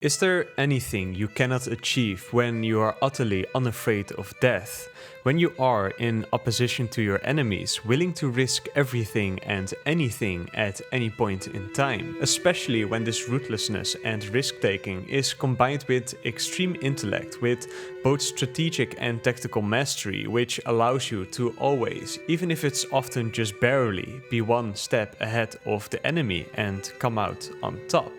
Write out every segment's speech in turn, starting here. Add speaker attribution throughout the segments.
Speaker 1: Is there anything you cannot achieve when you are utterly unafraid of death? When you are in opposition to your enemies, willing to risk everything and anything at any point in time? Especially when this ruthlessness and risk-taking is combined with extreme intellect, with both strategic and tactical mastery, which allows you to always, even if it's often just barely, be one step ahead of the enemy and come out on top.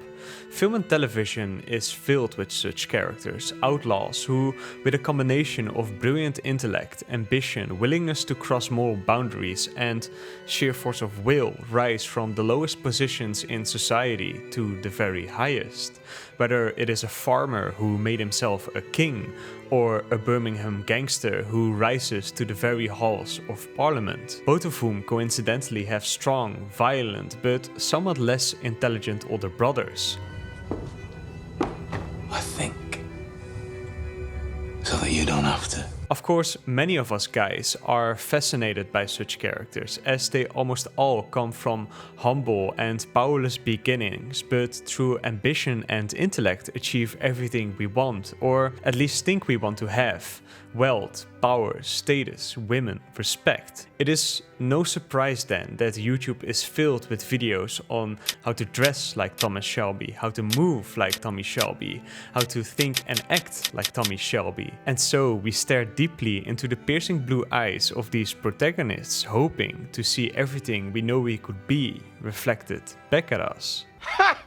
Speaker 1: Film and television is filled with such characters, outlaws who, with a combination of brilliant intellect, ambition, willingness to cross moral boundaries, and sheer force of will, rise from the lowest positions in society to the very highest. Whether it is a farmer who made himself a king, or a Birmingham gangster who rises to the very halls of Parliament, both of whom coincidentally have strong, violent, but somewhat less intelligent older brothers.
Speaker 2: I think. So that you don't have to.
Speaker 1: Of course, many of us guys are fascinated by such characters, as they almost all come from humble and powerless beginnings, but through ambition and intellect achieve everything we want, or at least think we want to have. Wealth, power, status, women, respect. It is no surprise then that YouTube is filled with videos on how to dress like Thomas Shelby, how to move like Tommy Shelby, how to think and act like Tommy Shelby. And so we stare deeply into the piercing blue eyes of these protagonists, hoping to see everything we know we could be reflected back at us. Ha!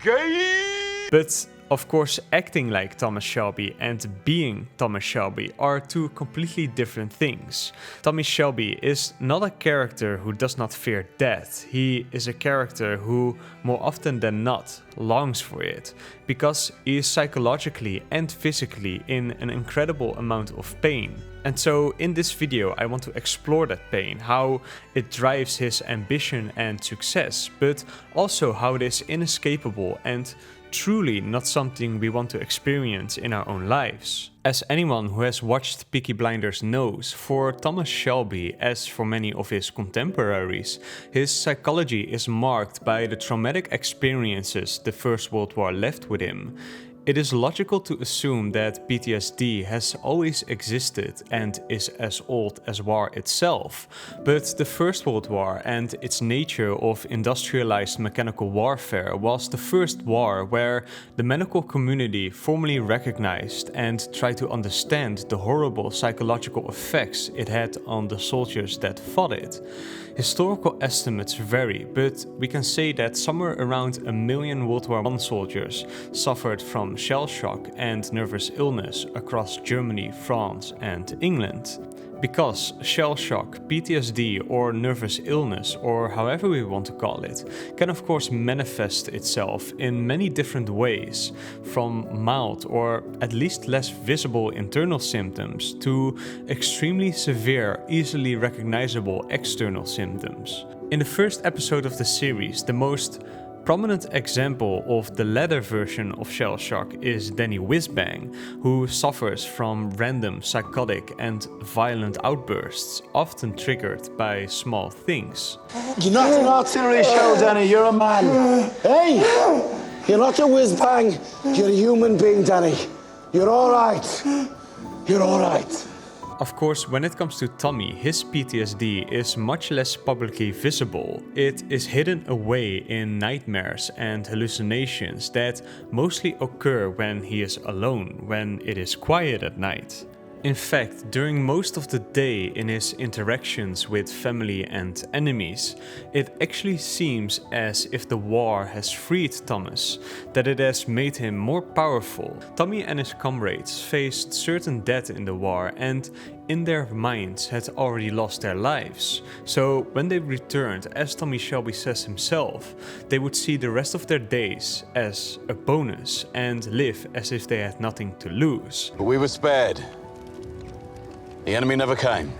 Speaker 1: Gay! But of course, acting like Thomas Shelby and being Thomas Shelby are two completely different things. Tommy Shelby is not a character who does not fear death. He is a character who, more often than not, longs for it, because he is psychologically and physically in an incredible amount of pain. And so in this video I want to explore that pain, how it drives his ambition and success, but also how it is inescapable and truly not something we want to experience in our own lives. As anyone who has watched Peaky Blinders knows, for Thomas Shelby, as for many of his contemporaries, his psychology is marked by the traumatic experiences the First World War left with him. It is logical to assume that PTSD has always existed and is as old as war itself, but the First World War and its nature of industrialized mechanical warfare was the first war where the medical community formally recognized and tried to understand the horrible psychological effects it had on the soldiers that fought it. Historical estimates vary, but we can say that somewhere around 1 million World War I soldiers suffered from shell shock and nervous illness across Germany, France, and England. Because shell shock, PTSD, or nervous illness, or however we want to call it, can of course manifest itself in many different ways, from mild or at least less visible internal symptoms to extremely severe, easily recognizable external symptoms. In the first episode of the series, the most prominent example of the latter version of shell shock is Danny Whizbang, who suffers from random psychotic and violent outbursts, often triggered by small things.
Speaker 3: You're not an artillery shell, Danny, you're a man. Hey, you're not a whiz-bang, you're a human being, Danny. You're all right. You're all right.
Speaker 1: Of course, when it comes to Tommy, his PTSD is much less publicly visible. It is hidden away in nightmares and hallucinations that mostly occur when he is alone, when it is quiet at night. In fact, during most of the day in his interactions with family and enemies, it actually seems as if the war has freed Thomas, that it has made him more powerful. Tommy and his comrades faced certain death in the war and in their minds had already lost their lives. So when they returned, as Tommy Shelby says himself, they would see the rest of their days as a bonus and live as if they had nothing to lose.
Speaker 2: But we were spared. The enemy never came.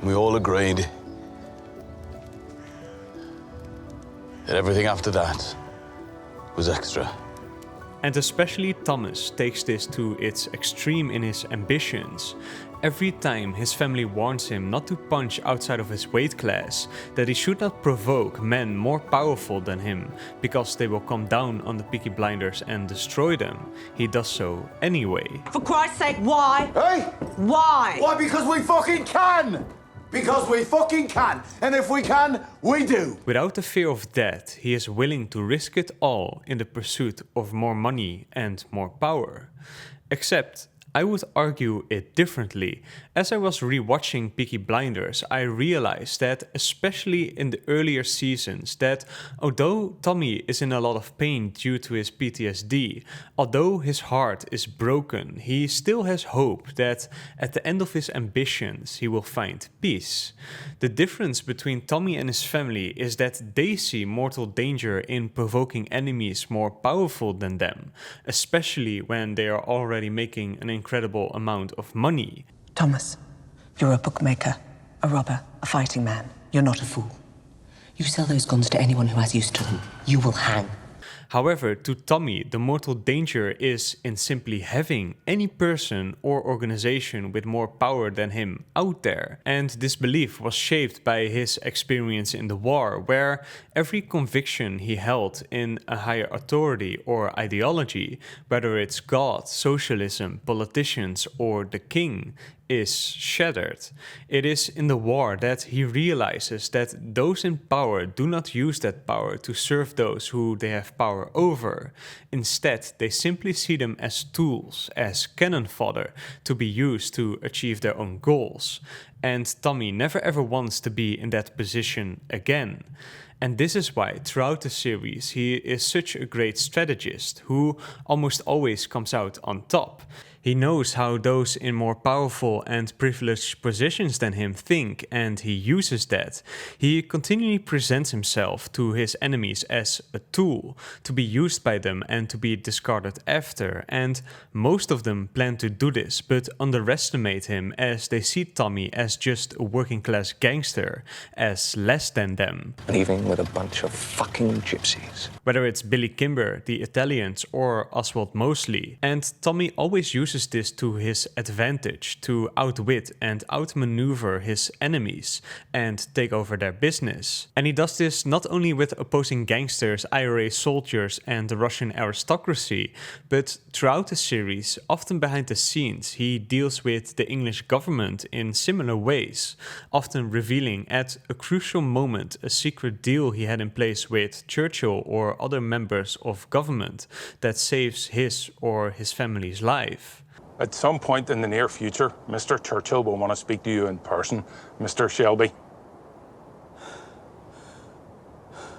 Speaker 2: We all agreed that everything after that was extra.
Speaker 1: And especially Thomas takes this to its extreme in his ambitions. Every time his family warns him not to punch outside of his weight class, that he should not provoke men more powerful than him, because they will come down on the Peaky Blinders and destroy them, he does so anyway.
Speaker 4: For Christ's sake, why?
Speaker 3: Hey!
Speaker 4: Why?
Speaker 3: Why? Because we fucking can! Because we fucking can! And if we can, we do!
Speaker 1: Without the fear of death, he is willing to risk it all in the pursuit of more money and more power. Except, I would argue it differently. As I was rewatching Peaky Blinders, I realized that, especially in the earlier seasons, that although Tommy is in a lot of pain due to his PTSD, although his heart is broken, he still has hope that at the end of his ambitions he will find peace. The difference between Tommy and his family is that they see mortal danger in provoking enemies more powerful than them, especially when they are already making an incredible amount of money.
Speaker 4: Thomas, you're a bookmaker, a robber, a fighting man. You're not a fool. You sell those guns to anyone who has use to them. You will hang.
Speaker 1: However, to Tommy, the mortal danger is in simply having any person or organization with more power than him out there. And this belief was shaped by his experience in the war, where every conviction he held in a higher authority or ideology, whether it's God, socialism, politicians, or the king, is shattered. It is in the war that he realizes that those in power do not use that power to serve those who they have power over. Instead, they simply see them as tools, as cannon fodder, to be used to achieve their own goals. And Tommy never ever wants to be in that position again. And this is why, throughout the series, he is such a great strategist who almost always comes out on top. He knows how those in more powerful and privileged positions than him think, and he uses that. He continually presents himself to his enemies as a tool, to be used by them and to be discarded after, and most of them plan to do this, but underestimate him as they see Tommy as just a working class gangster, as less than them.
Speaker 5: Leaving with a bunch of fucking gypsies.
Speaker 1: Whether it's Billy Kimber, the Italians, or Oswald Mosley, and Tommy always uses this to his advantage to outwit and outmaneuver his enemies and take over their business. And he does this not only with opposing gangsters, IRA soldiers, and the Russian aristocracy, but throughout the series, often behind the scenes, he deals with the English government in similar ways, often revealing at a crucial moment a secret deal he had in place with Churchill or other members of government that saves his or his family's life.
Speaker 6: At some point in the near future, Mr. Churchill will want to speak to you in person, Mr. Shelby.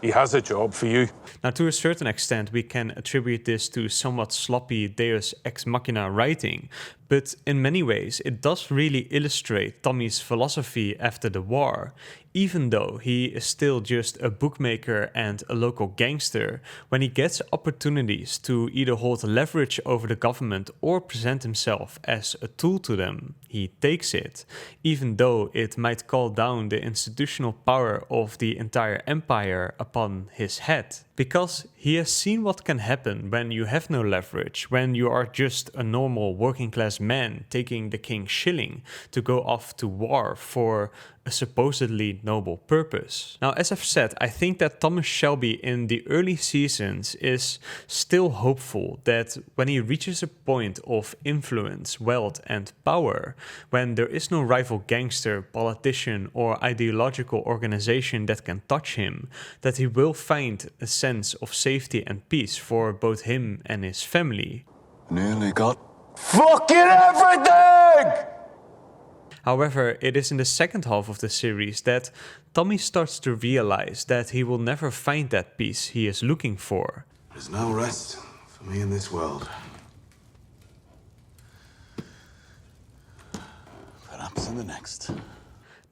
Speaker 6: He has a job for you.
Speaker 1: Now, to a certain extent, we can attribute this to somewhat sloppy Deus Ex Machina writing, but in many ways it does really illustrate Tommy's philosophy after the war. Even though he is still just a bookmaker and a local gangster, when he gets opportunities to either hold leverage over the government or present himself as a tool to them, he takes it, even though it might call down the institutional power of the entire empire upon his head. Because he has seen what can happen when you have no leverage, when you are just a normal working class man taking the king's shilling to go off to war for a supposedly noble purpose. Now, as I've said, I think that Thomas Shelby in the early seasons is still hopeful that when he reaches a point of influence, wealth, and power, when there is no rival gangster, politician, or ideological organization that can touch him, that he will find a sense of safety and peace for both him and his family.
Speaker 3: Nearly got fucking everything!
Speaker 1: However, it is in the second half of the series that Tommy starts to realize that he will never find that peace he is looking for.
Speaker 3: There's no rest for me in this world. Perhaps in the next.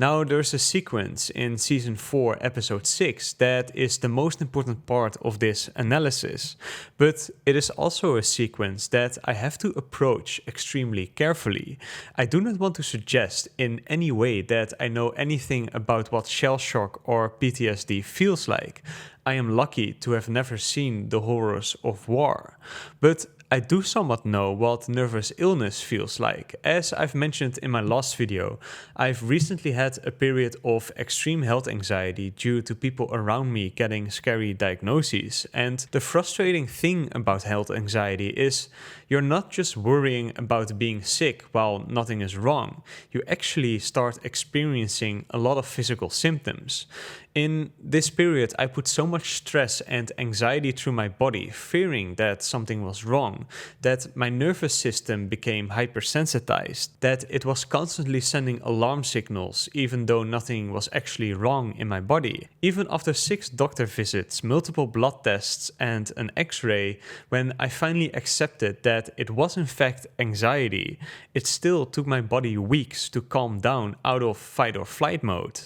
Speaker 1: Now, there's a sequence in Season 4, Episode 6 that is the most important part of this analysis, but it is also a sequence that I have to approach extremely carefully. I do not want to suggest in any way that I know anything about what shell shock or PTSD feels like. I am lucky to have never seen the horrors of war, but I do somewhat know what nervous illness feels like. As I've mentioned in my last video, I've recently had a period of extreme health anxiety due to people around me getting scary diagnoses. And the frustrating thing about health anxiety is you're not just worrying about being sick while nothing is wrong. You actually start experiencing a lot of physical symptoms. In this period, I put so much stress and anxiety through my body, fearing that something was wrong, that my nervous system became hypersensitized, that it was constantly sending alarm signals even though nothing was actually wrong in my body. Even after 6 doctor visits, multiple blood tests and an X-ray, when I finally accepted that it was in fact anxiety, it still took my body weeks to calm down out of fight or flight mode.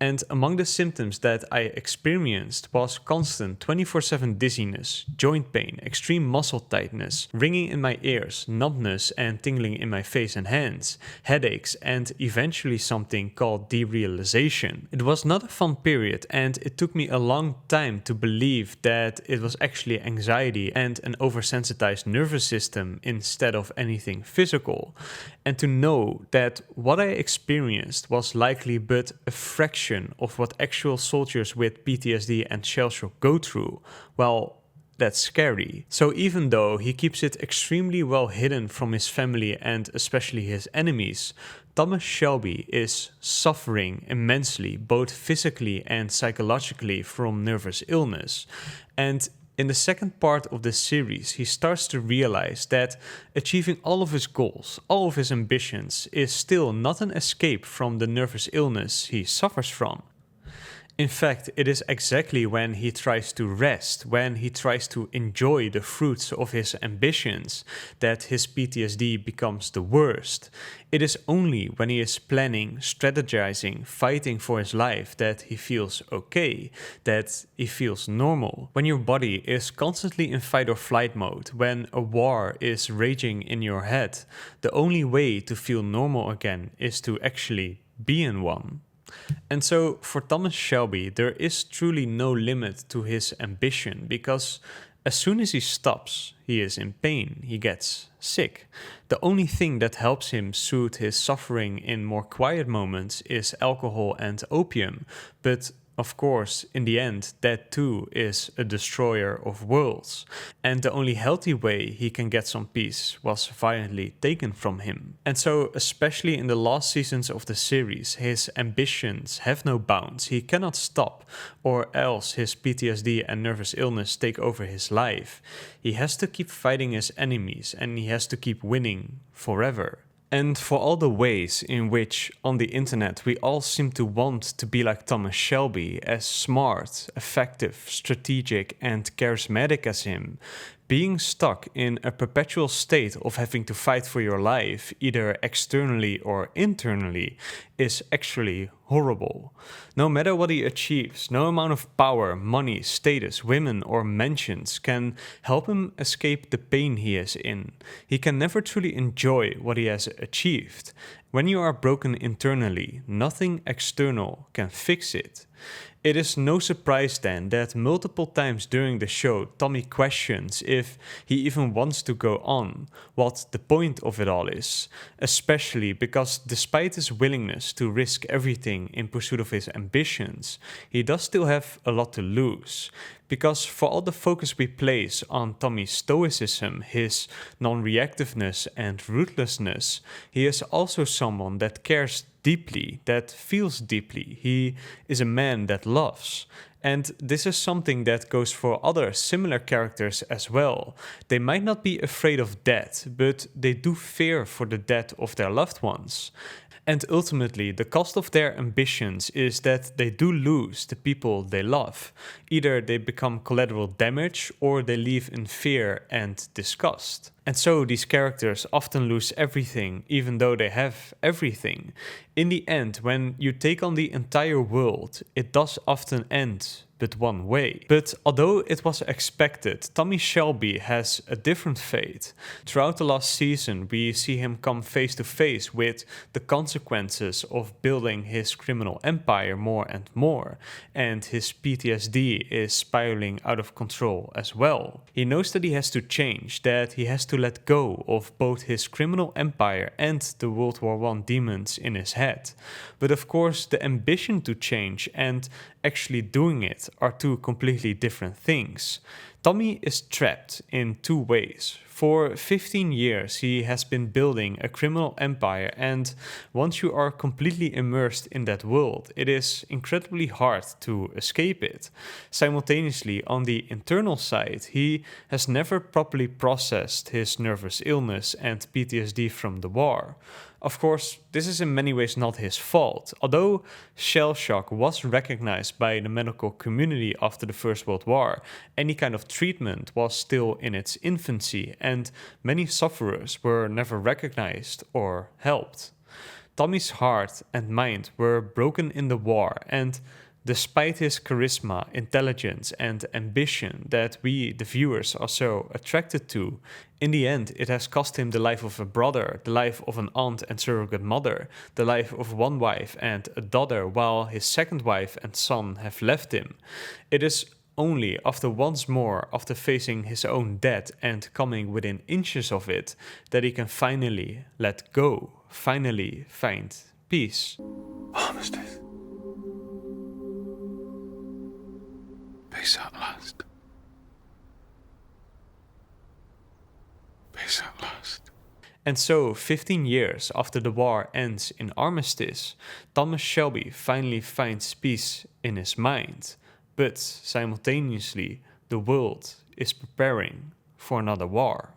Speaker 1: And among the symptoms that I experienced was constant 24/7 dizziness, joint pain, extreme muscle tightness, ringing in my ears, numbness and tingling in my face and hands, headaches, and eventually something called derealization. It was not a fun period, and it took me a long time to believe that it was actually anxiety and an oversensitized nervous system instead of anything physical, and to know that what I experienced was likely but a fraction of what actual soldiers with PTSD and shell shock go through. Well, that's scary. So even though he keeps it extremely well hidden from his family and especially his enemies, Thomas Shelby is suffering immensely, both physically and psychologically, from nervous illness. And in the second part of the series, he starts to realize that achieving all of his goals, all of his ambitions, is still not an escape from the nervous illness he suffers from. In fact, it is exactly when he tries to rest, when he tries to enjoy the fruits of his ambitions, that his PTSD becomes the worst. It is only when he is planning, strategizing, fighting for his life that he feels okay, that he feels normal. When your body is constantly in fight or flight mode, when a war is raging in your head, the only way to feel normal again is to actually be in one. And so for Thomas Shelby, there is truly no limit to his ambition, because as soon as he stops, he is in pain, he gets sick. The only thing that helps him soothe his suffering in more quiet moments is alcohol and opium, but of course, in the end, that too is a destroyer of worlds. And the only healthy way he can get some peace was violently taken from him. And so, especially in the last seasons of the series, his ambitions have no bounds. He cannot stop, or else his PTSD and nervous illness take over his life. He has to keep fighting his enemies, and he has to keep winning forever. And for all the ways in which on the internet we all seem to want to be like Thomas Shelby, as smart, effective, strategic and charismatic as him, being stuck in a perpetual state of having to fight for your life, either externally or internally, is actually horrible. No matter what he achieves, no amount of power, money, status, women or mentions can help him escape the pain he is in. He can never truly enjoy what he has achieved. When you are broken internally, nothing external can fix it. It is no surprise then that multiple times during the show Tommy questions if he even wants to go on, what the point of it all is, especially because despite his willingness to risk everything in pursuit of his ambitions, he does still have a lot to lose. Because for all the focus we place on Tommy's stoicism, his non-reactiveness and ruthlessness, he is also someone that cares deeply, that feels deeply. He is a man that loves. And this is something that goes for other similar characters as well. They might not be afraid of death, but they do fear for the death of their loved ones. And ultimately, the cost of their ambitions is that they do lose the people they love. Either they become collateral damage or they live in fear and disgust. And so these characters often lose everything, even though they have everything. In the end, when you take on the entire world, it does often end but one way. But although it was expected, Tommy Shelby has a different fate. Throughout the last season, we see him come face to face with the consequences of building his criminal empire more and more, and his PTSD is spiraling out of control as well. He knows that he has to change, that he has to let go of both his criminal empire and the World War I demons in his head. But of course, the ambition to change and actually doing it are two completely different things. Tommy is trapped in two ways. For 15 years he has been building a criminal empire, and once you are completely immersed in that world, it is incredibly hard to escape it. Simultaneously, on the internal side, he has never properly processed his nervous illness and PTSD from the war. Of course, this is in many ways not his fault. Although shell shock was recognized by the medical community after the First World War, any kind of treatment was still in its infancy, and many sufferers were never recognized or helped. Tommy's heart and mind were broken in the war, and despite his charisma, intelligence, and ambition that we, the viewers, are so attracted to, in the end it has cost him the life of a brother, the life of an aunt and surrogate mother, the life of one wife and a daughter, while his second wife and son have left him. It is only after once more after facing his own death and coming within inches of it that he can finally let go, finally find peace.
Speaker 2: Armistice. Peace at last. Peace at last.
Speaker 1: And so, 15 years after the war ends in armistice, Thomas Shelby finally finds peace in his mind. But simultaneously, the world is preparing for another war.